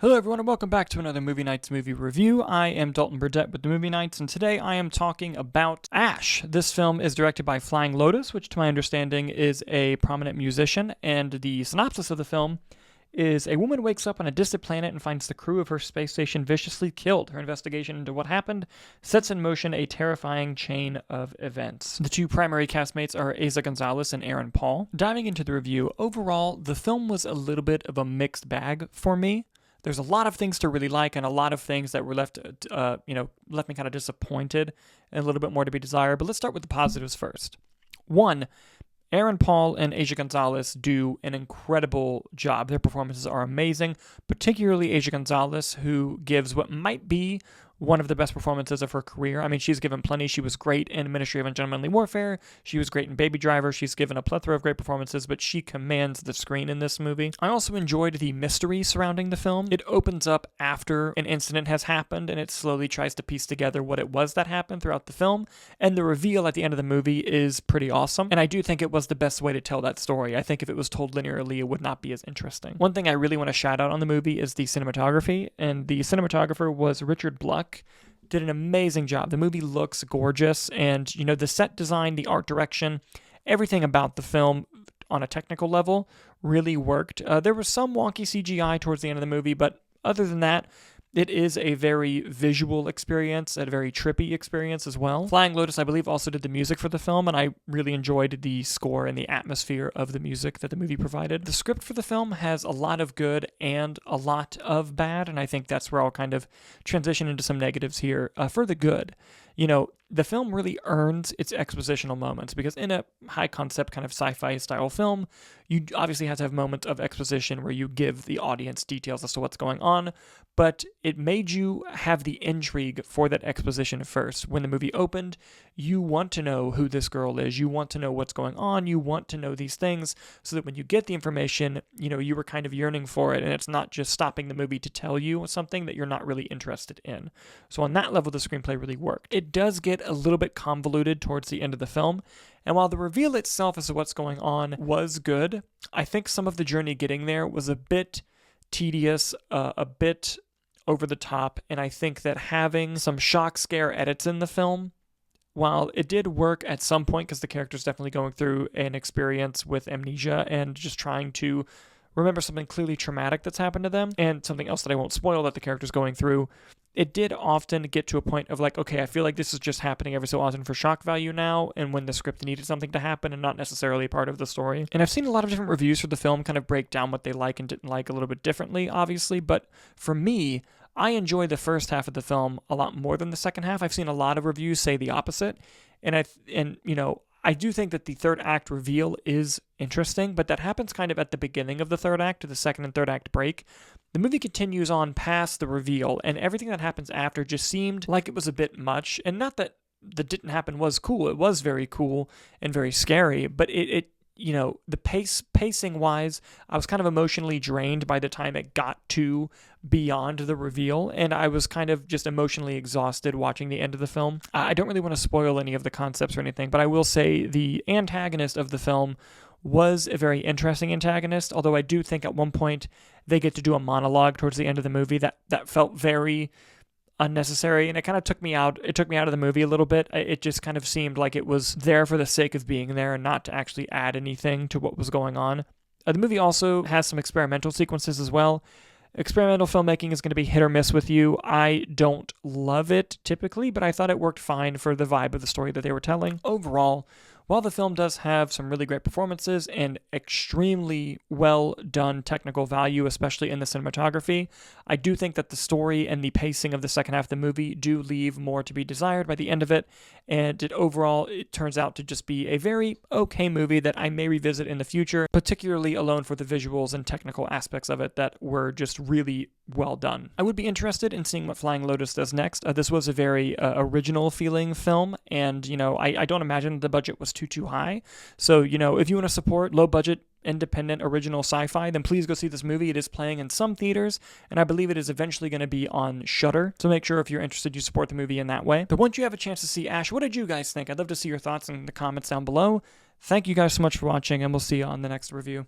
Hello everyone and welcome back to another Movie Nights movie review. I am Dalton Burdett with the Movie Nights, and today I am talking about Ash. This film is directed by Flying Lotus, which to my understanding is a prominent musician, and the synopsis of the film is a woman wakes up on a distant planet and finds the crew of her space station viciously killed. Her investigation into what happened sets in motion a terrifying chain of events. The two primary castmates are Eiza Gonzalez and Aaron Paul. Diving into the review, overall, the film was a little bit of a mixed bag for me. There's a lot of things to really like and a lot of things that were left me kind of disappointed and a little bit more to be desired. But let's start with the positives first. One, Aaron Paul and Eiza Gonzalez do an incredible job. Their performances are amazing, particularly Eiza Gonzalez, who gives what might be one of the best performances of her career. I mean, she's given plenty. She was great in Ministry of Ungentlemanly Warfare. She was great in Baby Driver. She's given a plethora of great performances, but she commands the screen in this movie. I also enjoyed the mystery surrounding the film. It opens up after an incident has happened, and it slowly tries to piece together what it was that happened throughout the film, and the reveal at the end of the movie is pretty awesome, and I do think it was the best way to tell that story. I think if it was told linearly, it would not be as interesting. One thing I really want to shout out on the movie is the cinematography, and the cinematographer was Richard Bluck. Did an amazing job. The movie looks gorgeous, and the set design, the art direction, everything about the film on a technical level really worked. There was some wonky CGI towards the end of the movie, but other than that, it is a very visual experience, a very trippy experience as well. Flying Lotus, I believe, also did the music for the film, and I really enjoyed the score and the atmosphere of the music that the movie provided. The script for the film has a lot of good and a lot of bad, and I think that's where I'll kind of transition into some negatives here. For the good, the film really earns its expositional moments, because in a high-concept kind of sci-fi style film, you obviously have to have moments of exposition where you give the audience details as to what's going on, but it made you have the intrigue for that exposition first. When the movie opened, you want to know who this girl is, you want to know what's going on, you want to know these things, so that when you get the information, you were kind of yearning for it, and it's not just stopping the movie to tell you something that you're not really interested in. So on that level, the screenplay really worked. It does get a little bit convoluted towards the end of the film, and while the reveal itself as to what's going on was good, I think some of the journey getting there was a bit tedious, a bit over the top, and I think that having some shock scare edits in the film, while it did work at some point, because the character's definitely going through an experience with amnesia and just trying to remember something clearly traumatic that's happened to them, and something else that I won't spoil that the character's going through, it did often get to a point of like, okay, I feel like this is just happening every so often for shock value now, and when the script needed something to happen and not necessarily part of the story. And I've seen a lot of different reviews for the film kind of break down what they like and didn't like a little bit differently, obviously, but for me, I enjoy the first half of the film a lot more than the second half. I've seen a lot of reviews say the opposite, and I do think that the third act reveal is interesting, but that happens kind of at the beginning of the third act, the second and third act break. The movie continues on past the reveal, and everything that happens after just seemed like it was a bit much. And not that that didn't happen was cool. It was very cool and very scary, but the pacing wise, I was kind of emotionally drained by the time it got to beyond the reveal, and I was kind of just emotionally exhausted watching the end of the film. I don't really want to spoil any of the concepts or anything, but I will say the antagonist of the film was a very interesting antagonist, although I do think at one point they get to do a monologue towards the end of the movie that felt very unnecessary, and it kind of took me out of the movie a little bit. It just kind of seemed like it was there for the sake of being there and not to actually add anything to what was going on. The movie also has some experimental sequences as well. Experimental filmmaking is going to be hit or miss with you. I don't love it typically, but I thought it worked fine for the vibe of the story that they were telling. Overall, while the film does have some really great performances and extremely well done technical value, especially in the cinematography, I do think that the story and the pacing of the second half of the movie do leave more to be desired by the end of it, and it turns out to just be a very okay movie that I may revisit in the future, particularly alone for the visuals and technical aspects of it that were just really well done. I would be interested in seeing what Flying Lotus does next. This was a very original feeling film, and I don't imagine the budget was too high. So, if you want to support low budget, independent, original sci-fi, then please go see this movie. It is playing in some theaters, and I believe it is eventually going to be on Shudder. So make sure if you're interested, you support the movie in that way. But once you have a chance to see Ash, what did you guys think? I'd love to see your thoughts in the comments down below. Thank you guys so much for watching, and we'll see you on the next review.